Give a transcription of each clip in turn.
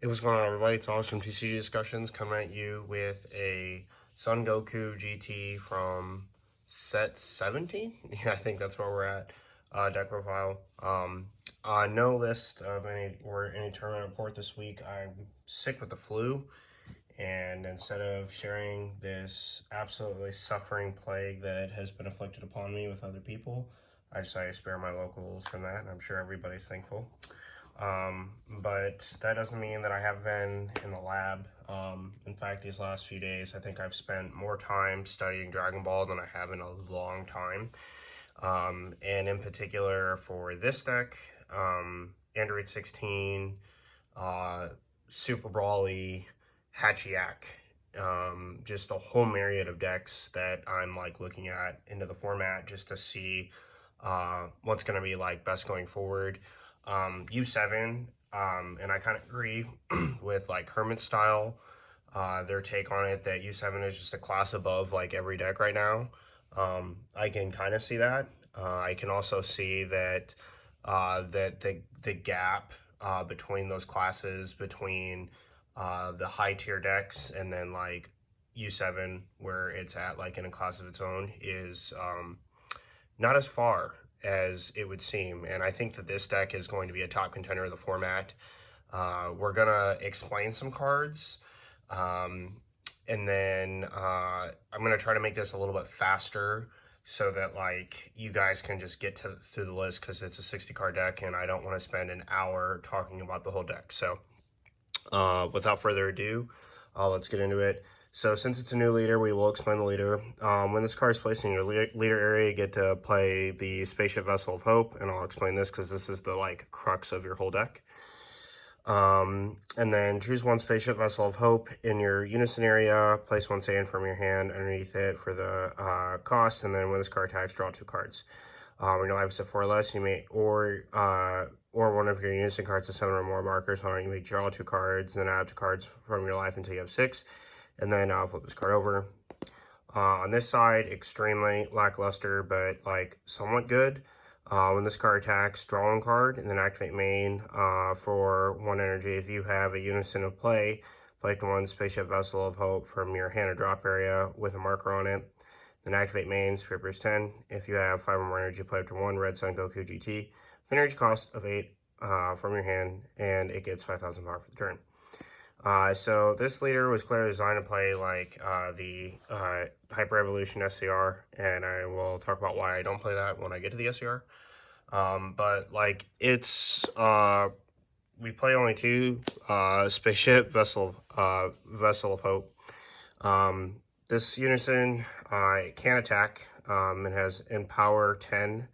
Hey, what's going on, everybody? It's Awesome TCG Discussions coming at you with a Sun Goku GT from set 17. Yeah, I think that's where we're at. Deck profile. No list of any tournament report this week. I'm sick with the flu, and instead of sharing this absolutely suffering plague that has been afflicted upon me with other people, I decided to spare my locals from that, and I'm sure everybody's thankful. But that doesn't mean that I haven't been in the lab. In fact, these last few days, I think I've spent more time studying Dragon Ball than I have in a long time. And in particular for this deck, Android 16, Super Brawly, Hachiyak, just a whole myriad of decks that I'm like looking at into the format just to see what's going to be like best going forward. U7, and I kind of agree with like Hermit style, their take on it that U7 is just a class above like every deck right now. I can kind of see that. I can also see that the gap between those classes, between the high tier decks and then like U7, where it's at like in a class of its own, is not as far as it would seem. And I think that this deck is going to be a top contender of the format. We're going to explain some cards. And then I'm going to try to make this a little bit faster so that like you guys can just get through the list, because it's a 60 card deck and I don't want to spend an hour talking about the whole deck. So without further ado, let's get into it. So since it's a new leader, we will explain the leader. When this card is placed in your leader area, you get to play the Spaceship Vessel of Hope, and I'll explain this because this is the like crux of your whole deck. And then choose one Spaceship Vessel of Hope in your unison area, place one sand from your hand underneath it for the cost, and then when this card attacks, draw 2 cards. When your life is at 4 or less, you may, or one of your unison cards has 7 or more markers on it, you may draw 2 cards, and then add 2 cards from your life until you have 6. And then I'll flip this card over. On this side, extremely lackluster, but like somewhat good. When this card attacks, draw 1 card, and then activate main for 1 energy. If you have a unison of play, play to 1 Spaceship Vessel of Hope from your hand or drop area with a marker on it. Then activate main, Spirit Burst 10. If you have 5 or more energy, play up to 1 Red Sun Goku GT. With an energy cost of 8 from your hand, and it gets 5,000 power for the turn. So this leader was clearly designed to play like the Hyper Evolution SCR, and I will talk about why I don't play that when I get to the SCR. But like it's we play only 2 Spaceship Vessel of Hope. This unison it can attack. It has Empower 10.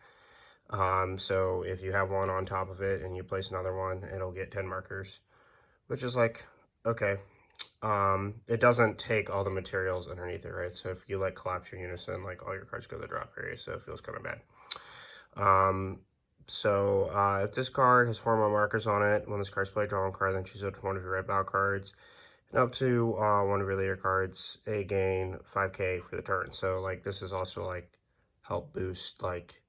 So if you have 1 on top of it and you place another one, it'll get 10 markers, which is like, okay. It doesn't take all the materials underneath it, right? So if you like collapse your unison, like all your cards go to the drop area, so it feels kind of bad. If this card has 4 more markers on it, when this card's played, draw 1 card, then choose up to 1 of your red battle cards, and up to 1 of your leader cards, gain 5k for the turn. So like this is also like help boost like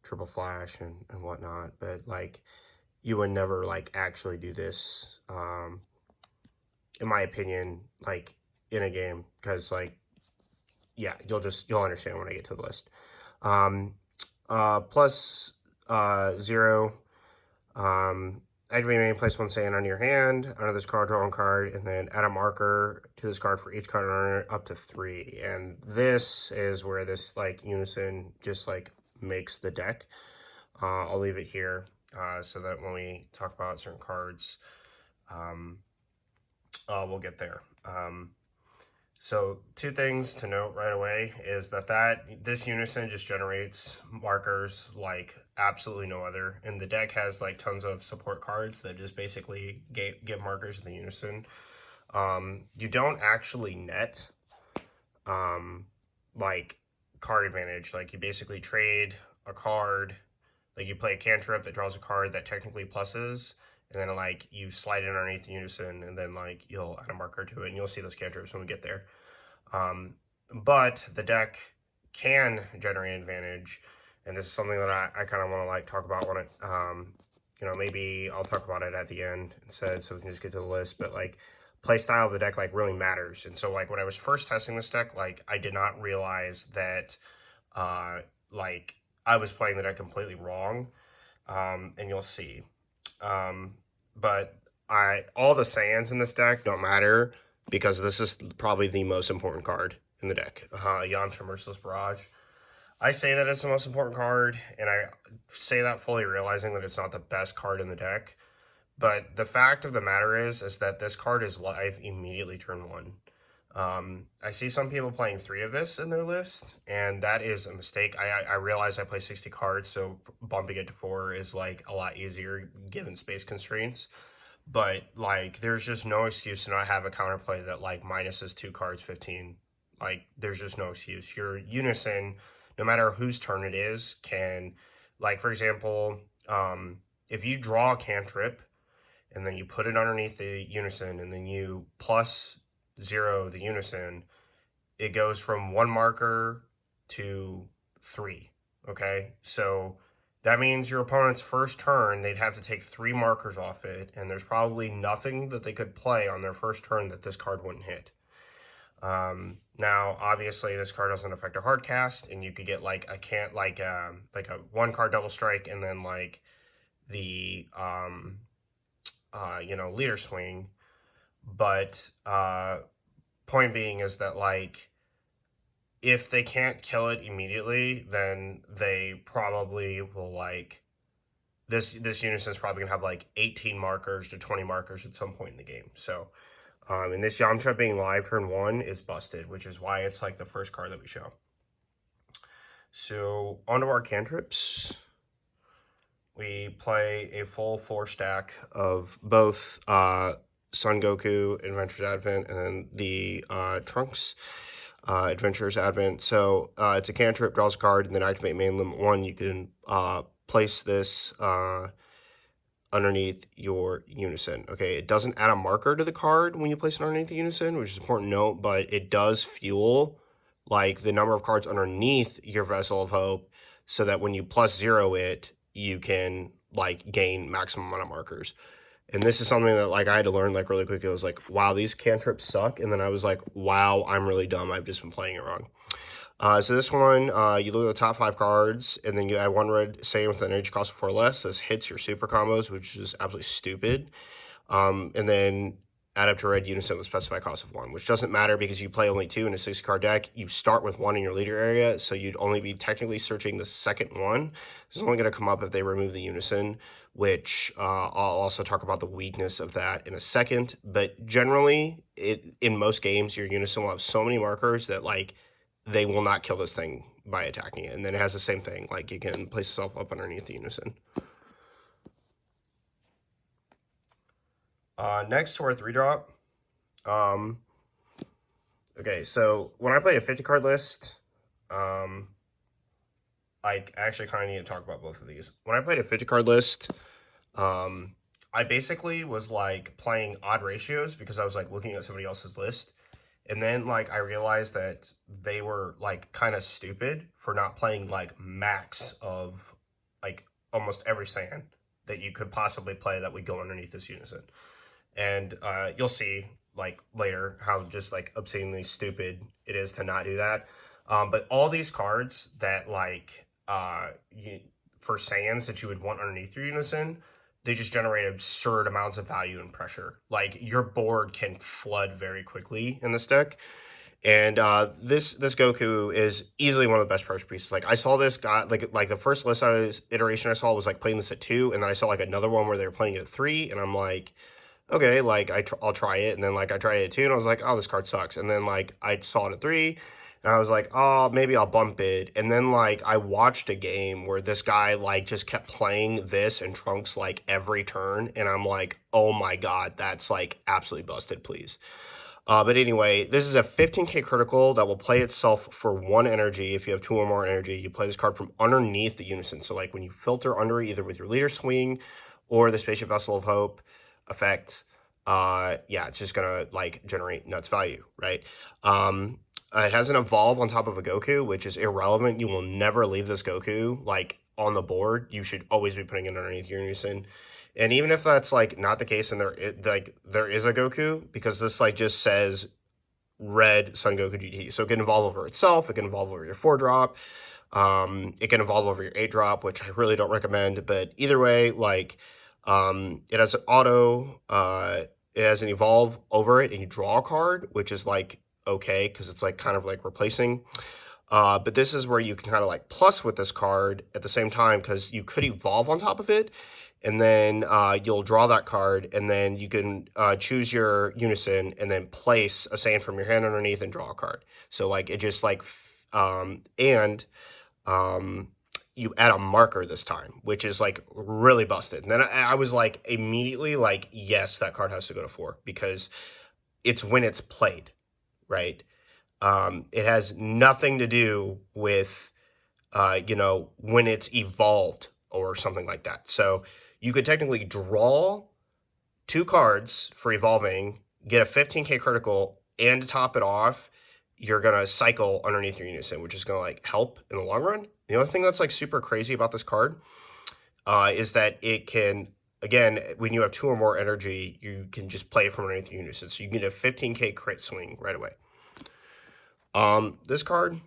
triple flash and whatnot, but like you would never like actually do this in my opinion, like in a game, because like, yeah, you'll understand when I get to the list. Plus 0. Activate main, place 1 sand on your hand. Under this card, draw 1 card, and then add a marker to this card for each card under it, up to 3. And this is where this like unison just like makes the deck. I'll leave it here so that when we talk about certain cards, we'll get there. So 2 things to note right away is that this unison just generates markers like absolutely no other, and the deck has like tons of support cards that just basically give markers to the unison. You don't actually net like card advantage. Like you basically trade a card, like you play a cantrip that draws a card that technically pluses, and then like you slide it underneath the unison, and then like you'll add a marker to it, and you'll see those cantrips when we get there. But the deck can generate advantage, and this is something that I kind of want to like talk about when it you know, maybe I'll talk about it at the end instead so we can just get to the list, but like play style of the deck like really matters. And so like when I was first testing this deck, like I did not realize that like I was playing the deck completely wrong. And you'll see. But all the Saiyans in this deck don't matter because this is probably the most important card in the deck. Yamcha Merciless Barrage. I say that it's the most important card, and I say that fully realizing that it's not the best card in the deck. But the fact of the matter is that this card is live immediately turn 1. I see some people playing 3 of this in their list, and that is a mistake. I realize I play 60 cards, so bumping it to 4 is like a lot easier given space constraints. But like, there's just no excuse to not have a counterplay that like minuses 2 cards 15. Like, there's just no excuse. Your Unison, no matter whose turn it is, can, like, for example, if you draw a cantrip and then you put it underneath the Unison and then you plus 0 the Unison, it goes from 1 marker to 3. Okay, so that means your opponent's first turn, they'd have to take 3 markers off it, and there's probably nothing that they could play on their first turn that this card wouldn't hit. Now, obviously, this card doesn't affect a hard cast, and you could get like a 1 card double strike, and then like the leader swing. But point being is that like if they can't kill it immediately, then they probably will like this Unison is probably gonna have like 18 markers to 20 markers at some point in the game. So and this Yamcha being live turn 1 is busted, which is why it's like the first card that we show. So onto our cantrips. We play a full 4 stack of both Son Goku Adventures Advent and then the Trunks Adventures Advent. So it's a cantrip, draws a card, and then activate main limit 1. You can place this underneath your Unison. Okay, it doesn't add a marker to the card when you place it underneath the Unison, which is an important note, but it does fuel like the number of cards underneath your Vessel of Hope so that when you plus 0 it, you can like gain maximum amount of markers. And this is something that like I had to learn like really quick. It was like, wow, these cantrips suck. And then I was like, wow, I'm really dumb. I've just been playing it wrong. So this one, you look at the top 5 cards, and then you add 1 red Saiyan with an energy cost of 4 or less. This hits your super combos, which is absolutely stupid. And then add up to red Unison with specified cost of 1, which doesn't matter because you play only 2 in a 60-card deck. You start with 1 in your leader area, so you'd only be technically searching the second one. It's only going to come up if they remove the Unison, which I'll also talk about the weakness of that in a second. But generally, in most games, your Unison will have so many markers that like they will not kill this thing by attacking it. And then it has the same thing, like you can place yourself up underneath the Unison. Next to our 3-drop. Okay, so when I played a 50-card list, I actually kind of need to talk about both of these. When I played a 50-card list, I basically was like playing odd ratios because I was like looking at somebody else's list. And then like I realized that they were like kind of stupid for not playing like max of like almost every Saiyan that you could possibly play that would go underneath this Unison. And you'll see like later how just like obscenely stupid it is to not do that. But all these cards that like for Saiyans that you would want underneath your Unison, they just generate absurd amounts of value and pressure. Like your board can flood very quickly in this deck. And this Goku is easily one of the best pressure pieces. Like I saw this guy, like the first iteration I saw was like playing this at 2, and then I saw like another one where they were playing it at 3, and I'm like, okay, like I'll try it. And then like I tried it at 2, and I was like, oh, this card sucks. And then like I saw it at 3, and I was like, oh, maybe I'll bump it. And then like I watched a game where this guy like just kept playing this and Trunks like every turn, and I'm like, oh my god, that's like absolutely busted, please. But anyway, this is a 15k critical that will play itself for 1 energy. If you have 2 or more energy, you play this card from underneath the Unison. So like when you filter under either with your leader swing or the Spaceship Vessel of Hope effect, yeah, it's just gonna like generate nuts value, right? It has an evolve on top of a Goku, which is irrelevant. You will never leave this Goku like on the board, you should always be putting it underneath your unison. And even if that's like not the case, and there is a Goku, because this like just says red Son Goku GT, so it can evolve over itself. It can evolve over your 4-drop. It can evolve over your 8-drop, which I really don't recommend. But either way, like it has an auto. It has an evolve over it, and you draw a card, which is like okay because it's like kind of like replacing. But this is where you can kind of like plus with this card at the same time, because you could evolve on top of it, and then you'll draw that card, and then you can choose your unison and then place a sand from your hand underneath and draw a card. So like it just like and you add a marker this time, which is like really busted. And then I was like immediately like, yes, that card has to go to 4 because it's when it's played, right? It has nothing to do with, when it's evolved or something like that. So you could technically draw 2 cards for evolving, get a 15k critical, and to top it off, you're going to cycle underneath your unison, which is going to like help in the long run. The only thing that's like super crazy about this card is that it can, again, when you have 2 or more energy, you can just play it from underneath your unison. So you can get a 15k crit swing right away. This card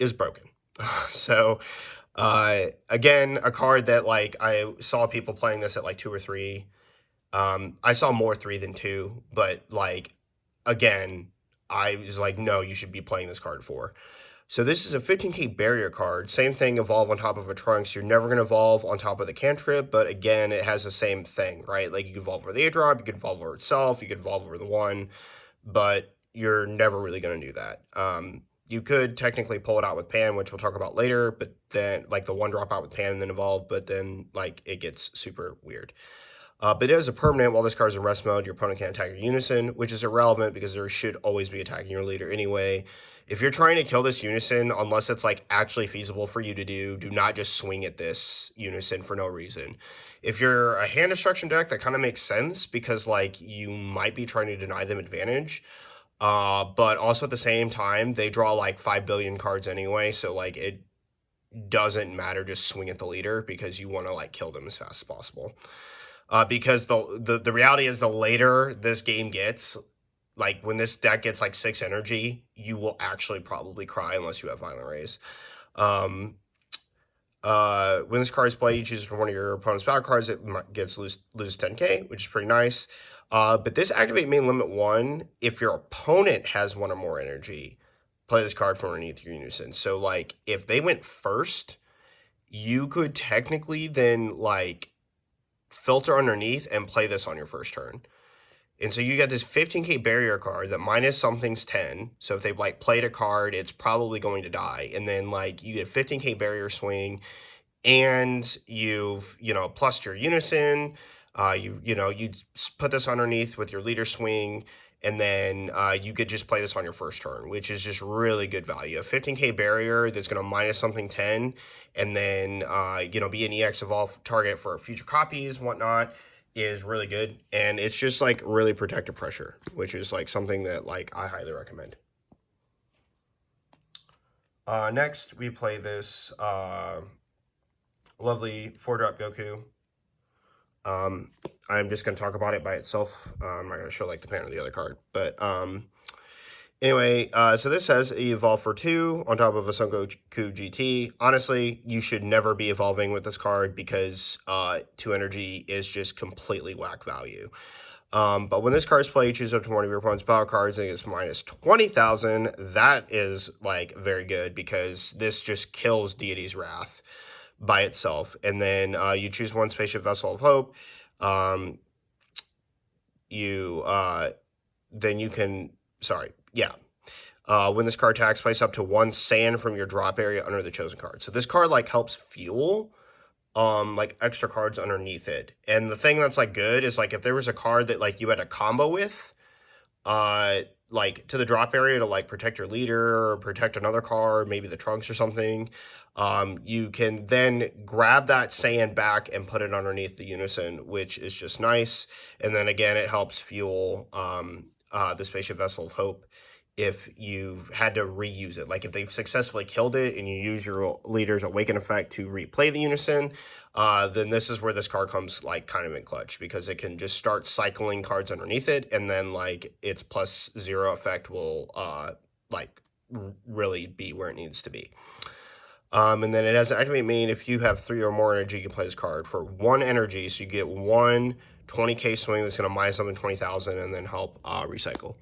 is broken. So, again, a card that like I saw people playing this at like 2 or 3. I saw more 3 than 2, but like, again, I was like, no, you should be playing this card 4. So this is a 15k barrier card. Same thing, evolve on top of a Trunks. You're never going to evolve on top of the cantrip, but again, it has the same thing, right? Like you can evolve over the 8-drop, you can evolve over itself, you can evolve over the 1, but you're never really going to do that. You could technically pull it out with Pan, which we'll talk about later, but then like the 1-drop out with Pan and then evolve, but then like it gets super weird. But it is a permanent. While this card's in rest mode, your opponent can't attack your unison, which is irrelevant because there should always be attacking your leader anyway. If you're trying to kill this unison, unless it's like actually feasible for you to do not just swing at this unison for no reason. If you're a hand destruction deck, that kind of makes sense because like you might be trying to deny them advantage. But also at the same time, they draw like 5 billion cards anyway, so like it doesn't matter, just swing at the leader because you want to like kill them as fast as possible. Because the reality is the later this game gets, like when this deck gets like 6 energy, you will actually probably cry unless you have Violent Rays. When this card is played, you choose from one of your opponent's battle cards, it gets lose 10k, which is pretty nice. But this activate main limit 1, if your opponent has 1 or more energy, play this card from underneath your unison. So like if they went first, you could technically then like filter underneath and play this on your first turn. And so you got this 15k barrier card that minus something's 10. So if they like played a card, it's probably going to die. And then like you get a 15k barrier swing, and you've plussed your unison. You put this underneath with your leader swing, and then you could just play this on your first turn, which is just really good value. A 15k barrier that's going to minus something 10, and then be an EX evolve target for future copies, whatnot, is really good. And it's just like really protective pressure, which is like something that like I highly recommend. Next, we play this lovely 4-drop Goku. I'm just going to talk about it by itself. I'm not going to show like the pan or the other card. But anyway, so this says evolve for 2 on top of a Son Goku GT. Honestly, you should never be evolving with this card because 2 energy is just completely whack value. But when this card is played, choose up to one of your opponent's power cards and it's minus 20,000. That is like very good because this just kills Deity's Wrath by itself. And then you choose one Spaceship Vessel of Hope. Then you can, when this card attacks, place up to 1 sand from your drop area under the chosen card. So this card like helps fuel like extra cards underneath it. And the thing that's like good is like if there was a card that like you had a combo with, like to the drop area to like protect your leader or protect another card, maybe the Trunks or something, you can then grab that sand back and put it underneath the unison, which is just nice. And then again, it helps fuel the Spaceship Vessel of Hope if you've had to reuse it. Like if they've successfully killed it and you use your leader's awaken effect to replay the unison, then this is where this card comes like kind of in clutch, because it can just start cycling cards underneath it, and then like its +0 effect will like really be where it needs to be. And then it has an activate main. If you have 3 or more energy, you can play this card for 1 energy. So you get 1 20k swing that's going to minus something 20,000 and then help recycle.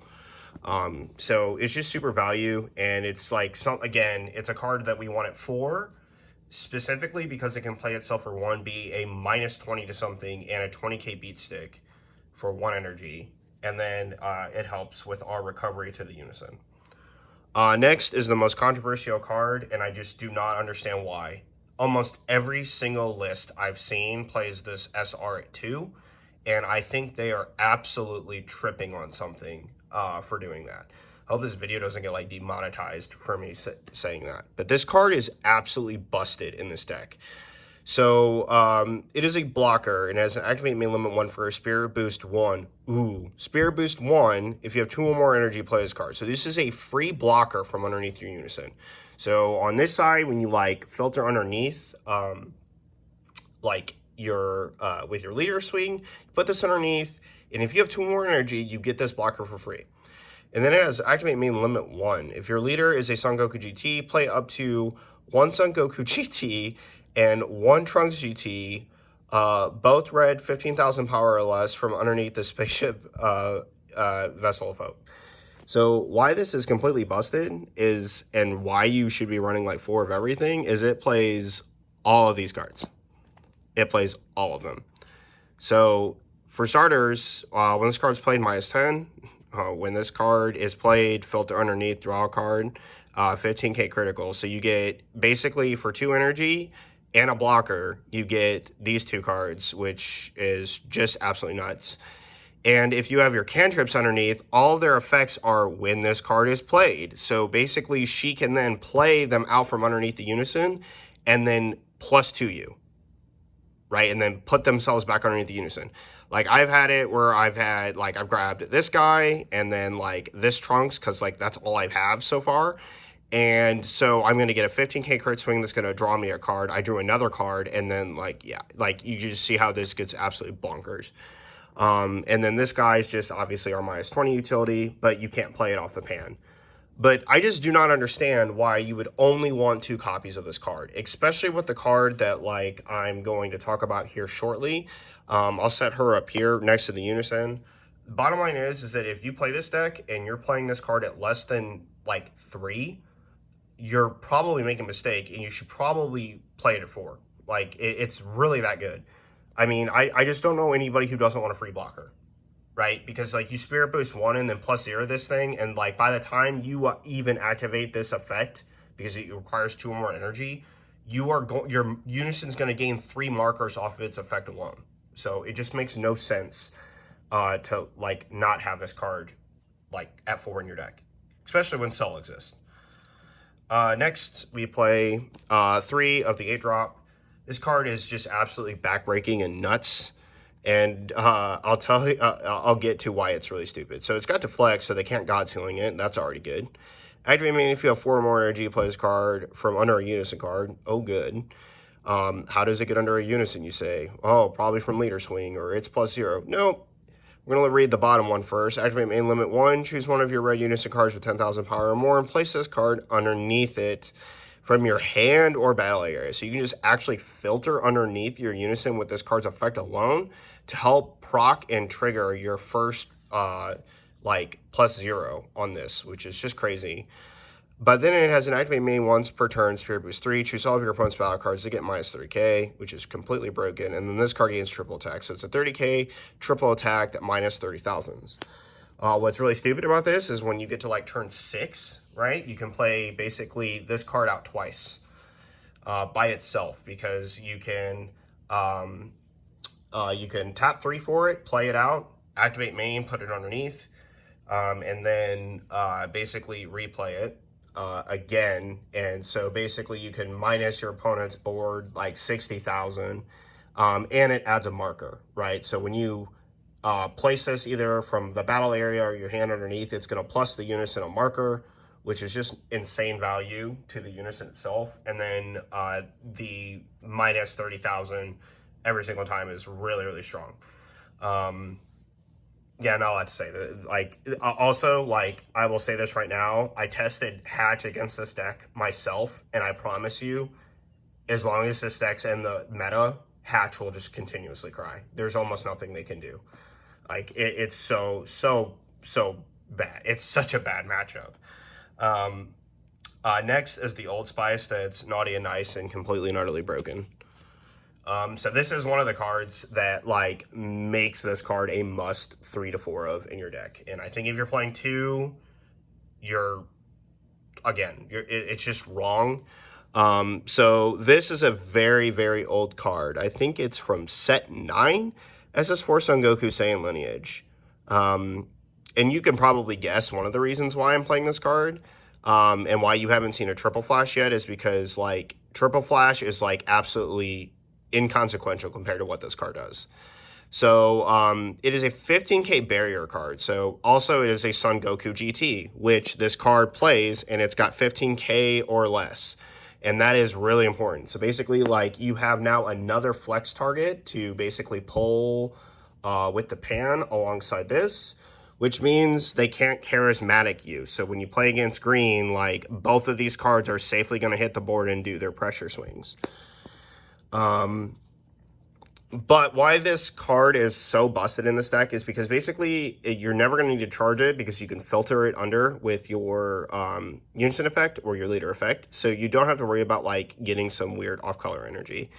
So it's just super value, and it's like again, it's a card that we want it for specifically because it can play itself for 1, be a -20 to something and a 20k beat stick for 1 energy, and then it helps with our recovery to the unison. Next is the most controversial card, and I just do not understand why. Almost every single list I've seen plays this SR2, and I think they are absolutely tripping on something for doing that. I hope this video doesn't get like demonetized for me saying that. But this card is absolutely busted in this deck. So it is a blocker and has an activate main limit 1 for a Spirit Boost 1. Ooh, Spirit Boost 1, if you have 2 or more energy, play this card. So this is a free blocker from underneath your unison. So on this side, when you like filter underneath, like your with your leader swing, put this underneath, and if you have 2 more energy, you get this blocker for free. And then it has activate main limit 1. If your leader is a Son Goku GT, play up to 1 Son Goku GT and 1 Trunks GT, both red, 15,000 power or less, from underneath the spaceship vessel of hope. So why this is completely busted is, and why you should be running like 4 of everything, is it plays all of these cards. It plays all of them. So for starters, when this card's played, -10. When this card is played, filter underneath, draw a card, 15k critical. So you get, basically for 2 energy and a blocker, you get these 2 cards, which is just absolutely nuts. And if you have your cantrips underneath, all of their effects are when this card is played. So basically she can then play them out from underneath the unison and then +2 you, right? And then put themselves back underneath the unison. Like I've had it where I've grabbed this guy and then like this Trunks, because like that's all I have so far. And so I'm going to get a 15k crit swing that's going to draw me a card. I drew another card, and then like, yeah, like you just see how this gets absolutely bonkers. And then this guy's just obviously our -20 utility, but you can't play it off the pan. But I just do not understand why you would only want 2 copies of this card, especially with the card that like I'm going to talk about here shortly. I'll set her up here next to the unison. The bottom line is that if you play this deck and you're playing this card at less than like 3, you're probably making a mistake, and you should probably play it at 4. Like it's really that good. I mean, I just don't know anybody who doesn't want a free blocker, right? Because like you Spirit Boost 1 and then +0 this thing, and like by the time you even activate this effect, because it requires 2 or more energy, your unison's going to gain 3 markers off of its effect alone. So it just makes no sense to like not have this card like at 4 in your deck, especially when Cell exists. Next we play 3 of the 8-drop. This card is just absolutely backbreaking and nuts. And I'll tell you, I'll get to why it's really stupid. So it's got Deflect, so they can't God Sealing it. That's already good. Activate main, if you have 4 or more energy, play this card from under a unison card. Oh, good. How does it get under a unison, you say? Oh, probably from leader swing, or it's +0. Nope. We're going to read the bottom one first. Activate main limit 1. Choose one of your red unison cards with 10,000 power or more and place this card underneath it from your hand or battle area. So you can just actually filter underneath your unison with this card's effect alone to help proc and trigger your first like +0 on this, which is just crazy. But then it has an activate main once per turn, Spirit Boost 3. Choose all of your opponent's battle cards to get -30k, which is completely broken. And then this card gains triple attack. So it's a 30k triple attack that -30,000. What's really stupid about this is when you get to like turn 6, right? You can play basically this card out twice by itself, because you can tap 3 for it, play it out, activate main, put it underneath, and then basically replay it again. And so basically you can minus your opponent's board like 60,000, and it adds a marker, right? So when you place this either from the battle area or your hand underneath. It's going to plus the unison a marker, which is just insane value to the unison itself. And then the minus 30,000 every single time is really, really strong. Yeah, not a lot to say. Like, also, like, I will say this right now. I tested Hatch against this deck myself, and I promise you, as long as this deck's in the meta, Hatch will just continuously cry. There's almost nothing they can do. Like, it's so bad. It's such a bad matchup. Next is the Old Spice that's naughty and nice and completely and utterly broken. So this is one of the cards that like makes this card a must 3 to 4 of in your deck. And I think if you're playing 2, it's just wrong. So this is a very, very old card. I think it's from set 9, SS4 Son Goku Saiyan Lineage. And you can probably guess one of the reasons why I'm playing this card. And why you haven't seen a triple flash yet is because like triple flash is like absolutely inconsequential compared to what this card does. So it is a 15k barrier card. So also it is a Son Goku GT, which this card plays, and it's got 15k or less. And that is really important. So basically, like, you have now another flex target to basically pull with the pan alongside this, which means they can't charismatic you. So when you play against green, like, both of these cards are safely going to hit the board and do their pressure swings. But why this card is so busted in this deck is because basically you're never going to need to charge it because you can filter it under with your unison effect or your leader effect. So you don't have to worry about like getting some weird off-color energy.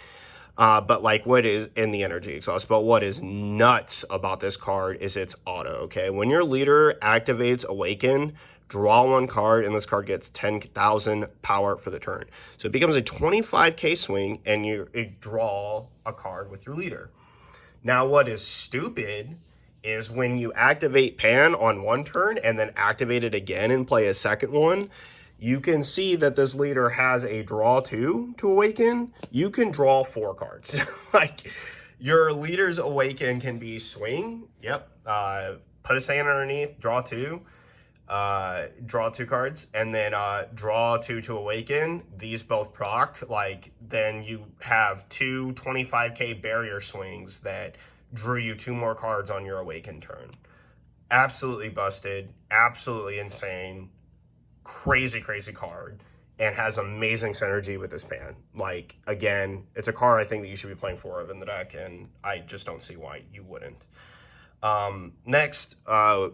But like what is in the energy exhaust. But what is nuts about this card is its auto, okay? When your leader activates Awaken, draw 1 card, and this card gets 10,000 power for the turn. So it becomes a 25k swing, and you draw a card with your leader. Now, what is stupid is when you activate Pan on 1 turn and then activate it again and play a second one, you can see that this leader has a draw 2 to Awaken. You can draw 4 cards. Like, your leader's Awaken can be swing. Yep. Put a Saiyan underneath, draw 2. Draw 2 cards, and then draw 2 to Awaken. These both proc. Like, then you have 2 25k barrier swings that drew you 2 more cards on your Awaken turn. Absolutely busted. Absolutely insane. Crazy, crazy card. And has amazing synergy with this pan. Like, again, it's a card I think that you should be playing 4 of in the deck, and I just don't see why you wouldn't. Next,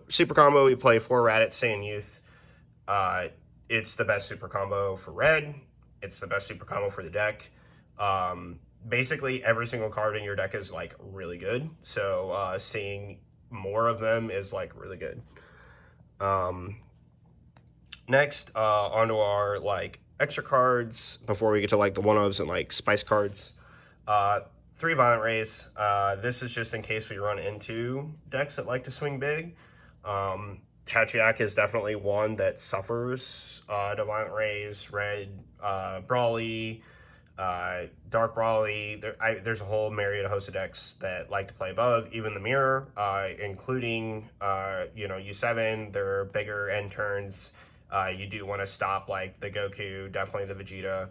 super combo, we play 4 Raditz Saiyan Youth. It's the best super combo for red. It's the best super combo for the deck. Basically, every single card in your deck is, like, really good. So, seeing more of them is, like, really good. Next, onto our, like, extra cards before we get to, like, the one-ofs and, like, spice cards. 3 Violent Rays. This is just in case we run into decks that like to swing big. Tachiak is definitely one that suffers to Violent Rays. Red Brawly, Dark Brawly. There's a whole myriad of host of decks that like to play above. Even the Mirror, including U7. They're bigger end turns. You do want to stop like the Goku, definitely the Vegeta.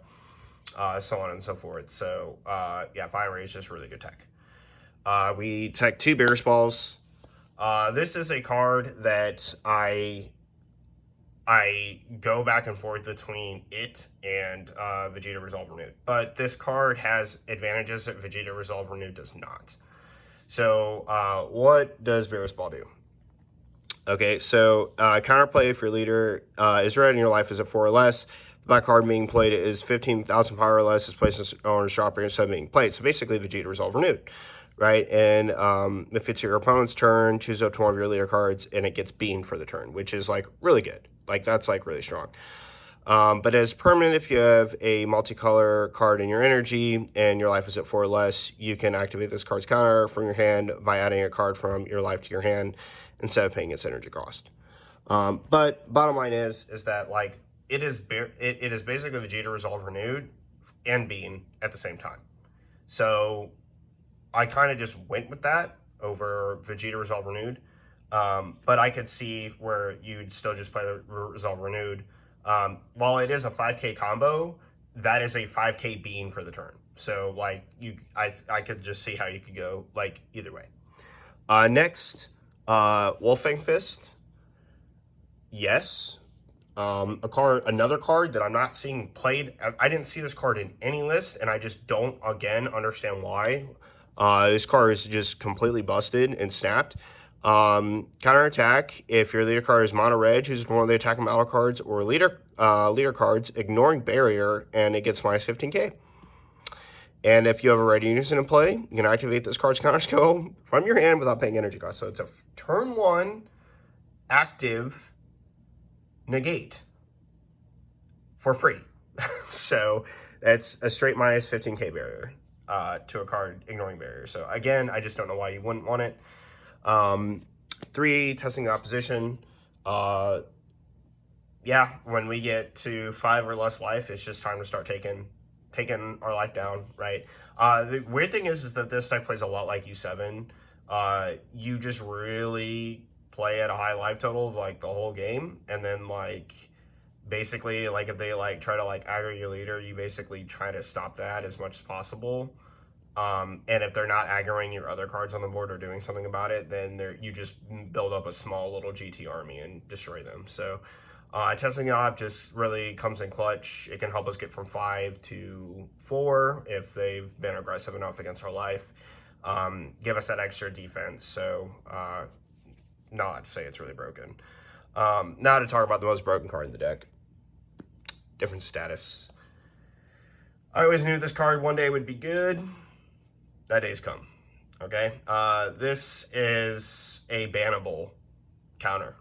So on and so forth. So, yeah, Fire Ray is just really good tech. We tech 2 Beerus Balls. This is a card that I go back and forth between it and Vegeta Resolve Renewed. But this card has advantages that Vegeta Resolve Renewed does not. So, what does Beerus Ball do? Okay, so counterplay if your leader is red and your life is at 4 or less. That card being played is 15,000 power or less. Is placed on a shopper instead of being played. So basically, Vegeta Resolve Renewed, right? And if it's your opponent's turn, choose up to 1 of your leader cards, and it gets beamed for the turn, which is like really good. Like that's like really strong. But as permanent, if you have a multicolor card in your energy and your life is at 4 or less, you can activate this card's counter from your hand by adding a card from your life to your hand instead of paying its energy cost. But bottom line is that like. It is basically Vegeta Resolve Renewed and Beam at the same time. So I kind of just went with that. over Vegeta Resolve Renewed. But I could see where you'd still just play the Resolve Renewed. While it is a 5k combo, that is a 5k bean for the turn. So like I could just see how you could go like either way. Next, Wolfang Fist. Yes. Another card that I'm not seeing played. I didn't see this card in any list, and I just don't, again, understand why. This card is just completely busted and snapped. Counterattack, if your leader card is Mono Reg, who's one of the attacking battle cards, or leader cards, ignoring barrier, and it gets minus 15k. And if you have a red unison in play, you can activate this card's counter skill from your hand without paying energy cost. So it's a turn 1 active negate for free. So that's a straight minus 15k barrier to a card ignoring barrier. So again, I just don't know why you wouldn't want it. 3, testing the opposition. Yeah, when we get to 5 or less life, it's just time to start taking our life down, right? The weird thing is that this deck plays a lot like U7. You just really play at a high life total like the whole game, and then like basically like if they like try to like aggro your leader, you basically try to stop that as much as possible. And if they're not aggroing your other cards on the board or doing something about it, then you just build up a small little GT army and destroy them. So testing the op just really comes in clutch. It can help us get from 5 to 4 if they've been aggressive enough against our life. Give us that extra defense. So not to say it's really broken. Now to talk about the most broken card in the deck. Different status. I always knew this card one day would be good. That day's come. Okay? This is a bannable counter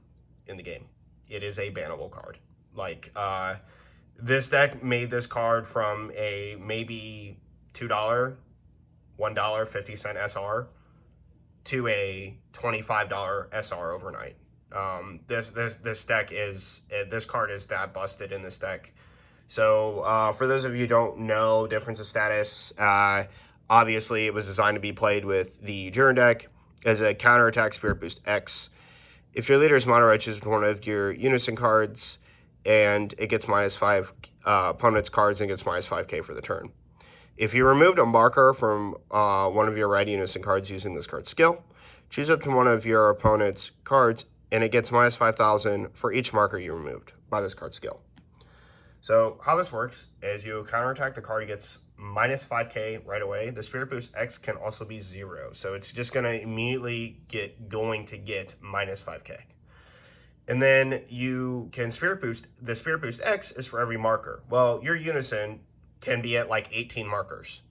in the game. It is a bannable card. Like, this deck made this card from a maybe $2, $1.50 SR to a $25 SR overnight. This deck is, this card is that busted in this deck. So, for those of you who don't know difference of status, obviously it was designed to be played with the Jiren deck as a counterattack Spirit Boost X. If your leader is Mono Reg, is one of your Unison cards, and it gets minus 5 opponent's cards and gets minus 5k for the turn. If you removed a marker from one of your red Unison cards using this card's skill, choose up to one of your opponent's cards, and it gets minus 5,000 for each marker you removed by this card's skill. So how this works is you counterattack the card, it gets minus 5k right away. The Spirit Boost X can also be 0, so it's just going to immediately get minus 5k. And then you can Spirit Boost. The Spirit Boost X is for every marker. Well, your Unison can be at like 18 markers,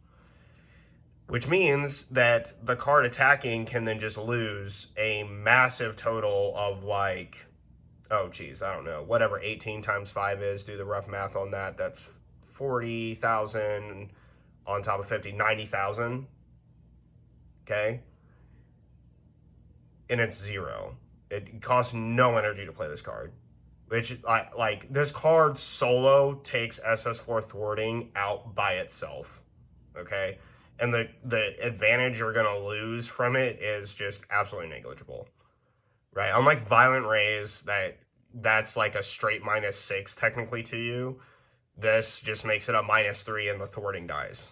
which means that the card attacking can then just lose a massive total of like, oh geez, I don't know, whatever 18 times 5 is. Do the rough math on that. That's 40,000 on top of 50, 90,000. Okay. And it's 0. It costs no energy to play this card, which like this card solo takes SS4 thwarting out by itself. Okay. And the advantage you're going to lose from it is just absolutely negligible. Right. Unlike Violent Rays, that's like a straight minus 6 technically to you. This just makes it a minus 3 and the thwarting dies.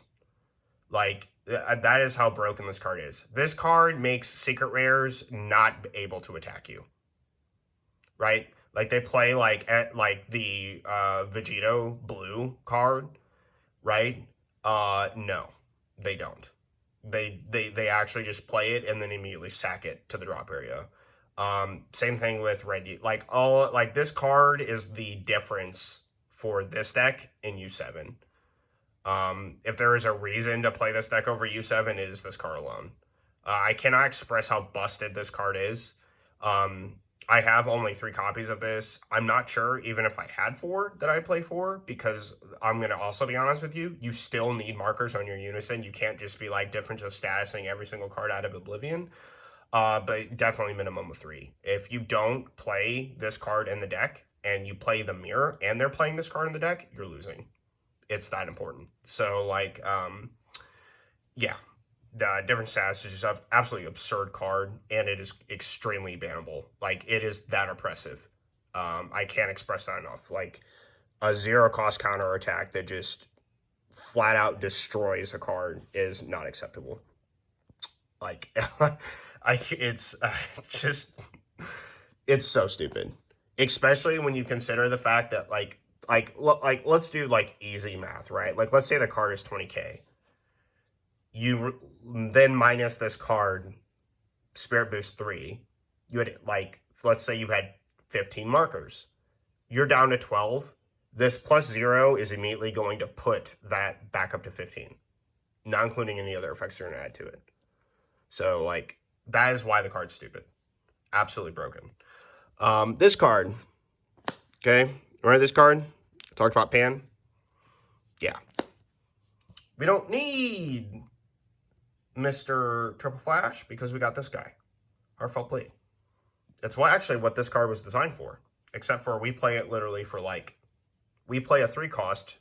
Like, that is how broken this card is. This card makes secret rares not able to attack you. Right? Like, they play like the Vegito blue card, right? No, they don't. They actually just play it and then immediately sack it to the drop area. Same thing with red. Like this card is the difference for this deck in U7. If there is a reason to play this deck over U7, it is this card alone. I cannot express how busted this card is. I have only 3 copies of this. I'm not sure, even if I had 4, that I'd play 4, because I'm going to also be honest with you, you still need markers on your Unison. You can't just be like difference of statusing every single card out of Oblivion. But definitely minimum of 3. If you don't play this card in the deck, and you play the mirror, and they're playing this card in the deck, you're losing. It's that important. So, like, yeah, different stats is just an absolutely absurd card, and it is extremely bannable. Like, it is that oppressive. I can't express that enough. Like, a 0-cost counter attack that just flat out destroys a card is not acceptable. Like, it's just, it's so stupid. Especially when you consider the fact that, like, let's do, like, easy math, right? Like, let's say the card is 20k. You then minus this card, Spirit Boost 3, you had, like, let's say you had 15 markers. You're down to 12. This plus 0 is immediately going to put that back up to 15, not including any other effects you're going to add to it. So, like, that is why the card's stupid. Absolutely broken. This card, okay, remember this card? I talked about Pan. Yeah. We don't need Mr. Triple Flash because we got this guy, Heartfelt Plea. It's what this card was designed for, except for we play it literally for, like, we play a 3-cost.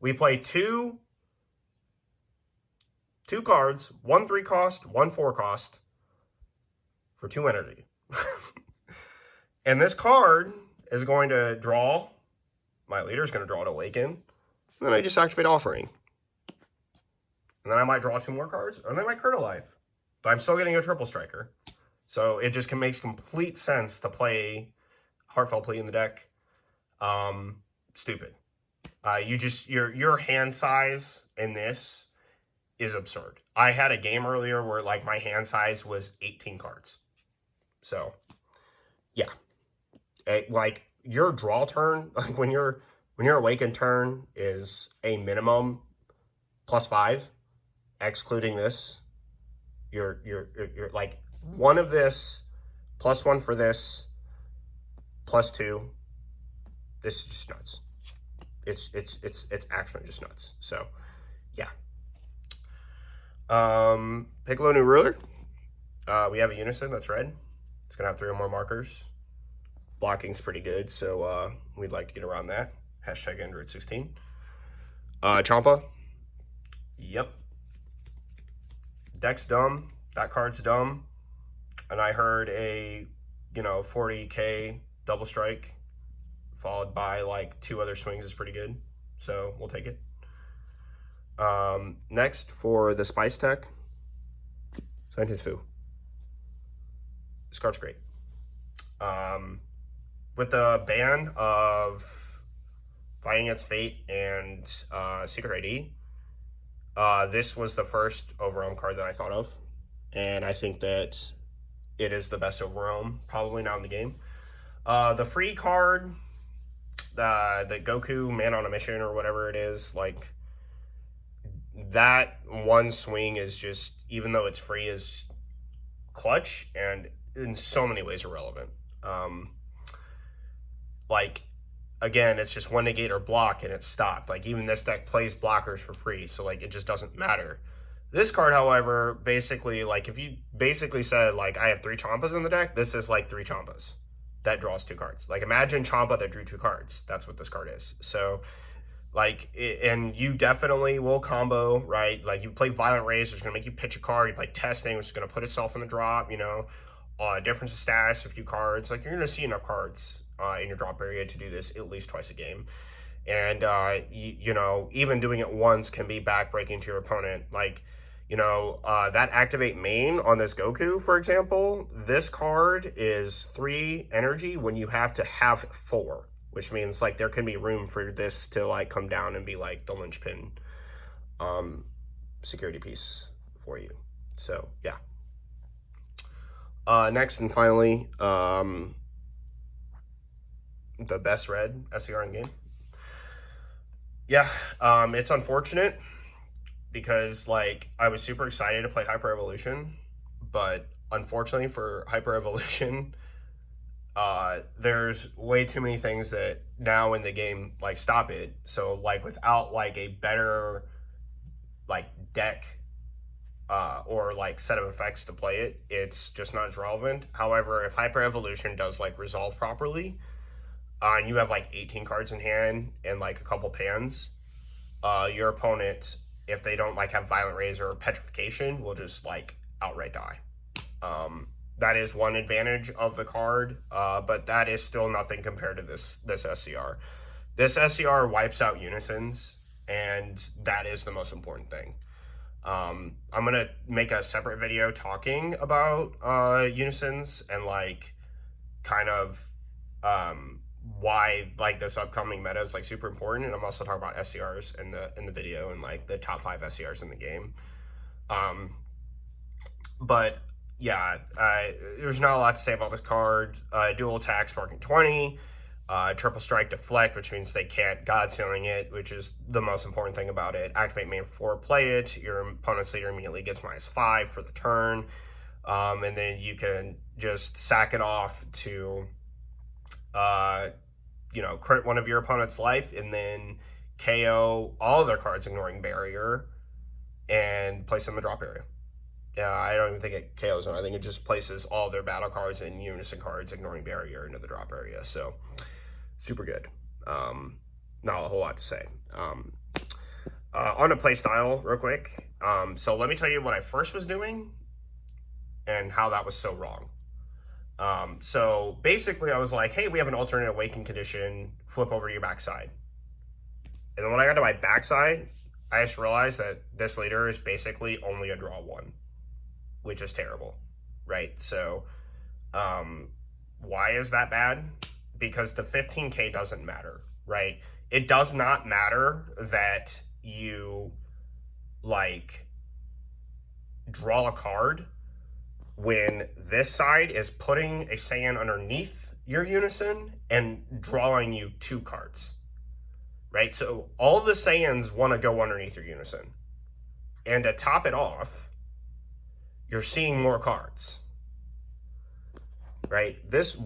We play two cards, 1 3-cost, 1 4-cost for 2 energy. And this card is going to draw, my leader is going to draw to Awaken, and then I just activate Offering. And then I might draw 2 more cards, or they might Curt a Life. But I'm still getting a Triple Striker. So it just makes complete sense to play Heartfelt Plea in the deck. Stupid. Your hand size in this is absurd. I had a game earlier where, like, my hand size was 18 cards. So, yeah. Like, your draw turn, when your Awaken turn is a minimum +5, excluding this, you're like, 1 of this, +1 for this, +2. This is just nuts. It's actually just nuts. So, yeah. Piccolo New Ruler. We have a Unison that's red. It's gonna have 3 or more markers. Blocking's pretty good, so we'd like to get around that. Hashtag Android 16. Champa. Yep. Deck's dumb. That card's dumb. And I heard a 40k double strike followed by, like, 2 other swings is pretty good. So we'll take it. Next, for the Spice Tech, Scientist Fu. This card's great. With the ban of Fighting Against Fate and Secret ID, this was the first Overwhelm card that I thought of. And I think that it is the best Overwhelm probably now in the game. The free card, the Goku Man on a Mission or whatever it is, like, that one swing is just, even though it's free, is clutch and in so many ways irrelevant. Like, again, it's just 1 negate or block and it's stopped. Like, even this deck plays blockers for free, so, like, it just doesn't matter. This card, however, basically, like, if you basically said, like, I have 3 Champas in the deck, this is like 3 Champas that draws 2 cards. Like, imagine Champa that drew 2 cards. That's what this card is. So, like, and you definitely will combo, right? Like, you play Violent Rage, which is going to make you pitch a card. You play Testing, which is going to put itself in the drop, difference of status, a few cards. Like, you're going to see enough cards in your drop area to do this at least twice a game. And, even doing it once can be backbreaking to your opponent. Like, that activate main on this Goku, for example, this card is 3 energy when you have to have 4, which means, like, there can be room for this to, like, come down and be, like, the linchpin security piece for you. So, yeah. Next and finally, the best red SCR in the game. Yeah, it's unfortunate because, like, I was super excited to play Hyper Evolution, but unfortunately for Hyper Evolution, there's way too many things that now in the game, like, stop it. So, like, without, like, a better, like, deck or, like, set of effects to play it, it's just not as relevant. However, if Hyper Evolution does, like, resolve properly, and you have, like, 18 cards in hand and, like, a couple pans, your opponent if they don't like have violent rage or petrification, will just like outright die. That is one advantage of the card, but that is still nothing compared to this SCR. This SCR wipes out unisons, and that is the most important thing. I'm gonna make a separate video talking about unisons and like kind of why like this upcoming meta is like super important, and I'm also talking about SCRs in the video and like the top 5 SCRs in the game. But yeah, there's not a lot to say about this card. Dual attack, sparking 20. Triple strike deflect, which means they can't God Sealing it, which is the most important thing about it. Activate main 4, play it. Your opponent's leader immediately gets -5 for the turn. And then you can just sack it off to, crit one of your opponent's life and then KO all their cards ignoring barrier and place them in the drop area. Yeah, I don't even think it KOs them. I think it just places all their battle cards and unison cards ignoring barrier into the drop area. So super good. Not a whole lot to say. On to play style real quick. So let me tell you what I first was doing and how that was so wrong. So basically I was like, hey, we have an alternate awaken condition, flip over to your backside. And then when I got to my backside, I just realized that this leader is basically only a draw 1, which is terrible, right? So why is that bad? Because the 15k doesn't matter, right? It does not matter that you like draw a card when this side is putting a Saiyan underneath your unison and drawing you 2 cards, right? So all the Saiyans want to go underneath your unison. And to top it off, you're seeing more cards, right? This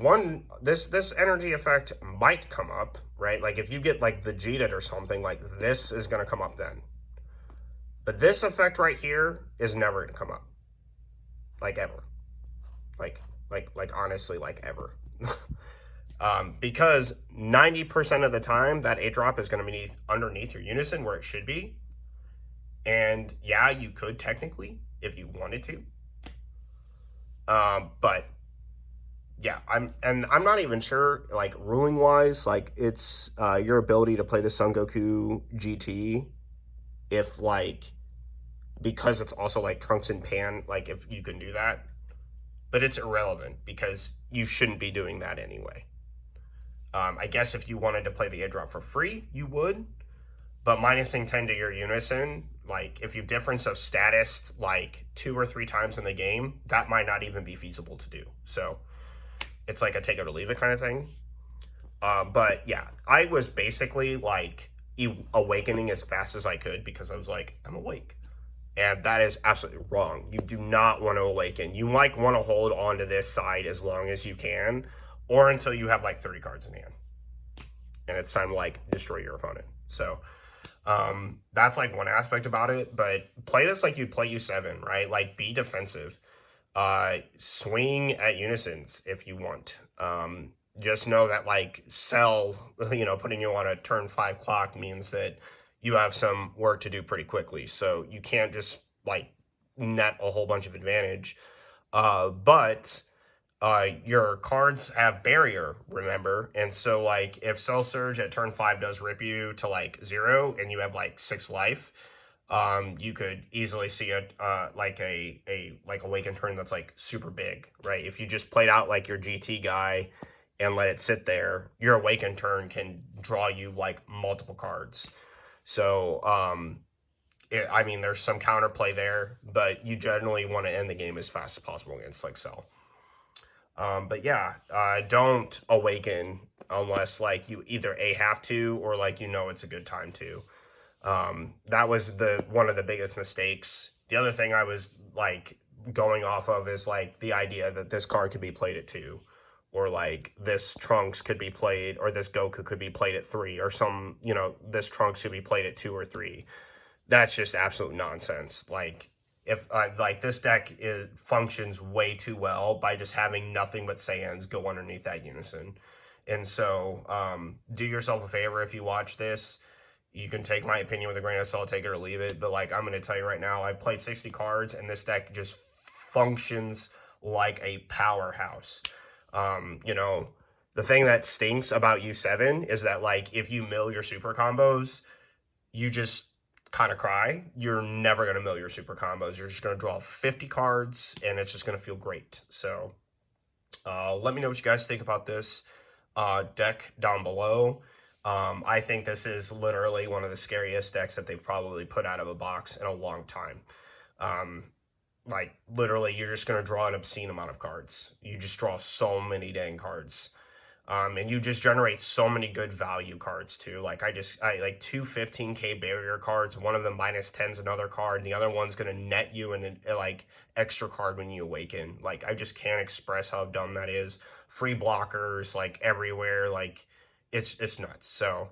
energy effect might come up, right? Like if you get like Vegeta or something, like this is going to come up then. But this effect right here is never going to come up. Like ever. Like honestly, like ever. Because 90% of the time that 8-drop is going to be underneath your unison where it should be. And yeah, you could technically if you wanted to. But yeah, I'm not even sure like ruling wise, like it's your ability to play the Son Goku GT if like, because it's also like Trunks and Pan, like if you can do that, but it's irrelevant because you shouldn't be doing that anyway. I guess if you wanted to play the airdrop for free, you would, but minusing 10 to your unison, like if you difference of status like 2 or 3 times in the game, that might not even be feasible to do. So it's like a take it or leave it kind of thing. But yeah, I was basically like awakening as fast as I could because I was like, I'm awake. And that is absolutely wrong. You do not want to awaken. You like want to hold on to this side as long as you can, or until you have like 30 cards in hand. And it's time to like destroy your opponent. So that's like one aspect about it. But play this like you'd play U7, right? Like be defensive. Swing at unisons if you want. Just know that like Cell, putting you on a turn 5 clock means that you have some work to do pretty quickly. So you can't just like net a whole bunch of advantage. But your cards have barrier, remember? And so like if Cell Surge at turn 5 does rip you to like 0 and you have like 6 life, you could easily see a awaken turn that's like super big, right? If you just played out like your GT guy and let it sit there, your awaken turn can draw you like multiple cards. So I mean there's some counterplay there, but you generally want to end the game as fast as possible against like Cell. But yeah, don't awaken unless like you either have to or like it's a good time to. That was one of the biggest mistakes. The other thing I was like going off of is like the idea that this card could be played at 2, or like this Trunks could be played, or this Goku could be played at 3, or some, this Trunks should be played at 2 or 3. That's just absolute nonsense. Like if like this deck functions way too well by just having nothing but Saiyans go underneath that unison. And so do yourself a favor if you watch this. You can take my opinion with a grain of salt, take it or leave it. But like, I'm going to tell you right now, I've played 60 cards and this deck just functions like a powerhouse. You know, the thing that stinks about U7 is that like, if you mill your super combos, you just kind of cry. You're never going to mill your super combos. You're just going to draw 50 cards and it's just going to feel great. So let me know what you guys think about this deck down below. I think this is literally one of the scariest decks that they've probably put out of a box in a long time. Like, literally, you're just going to draw an obscene amount of cards. You just draw so many dang cards. And you just generate so many good value cards, too. Like, I like 2 15K barrier cards. One of them -10's another card. And the other one's going to net you an, like, extra card when you awaken. Like, I just can't express how dumb that is. Free blockers, like, everywhere. Like, it's nuts. So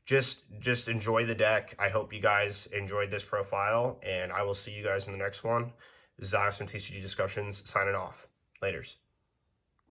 just enjoy the deck. I hope you guys enjoyed this profile, and I will see you guys in the next one. This is Awesome TCG Discussions signing off. Laters.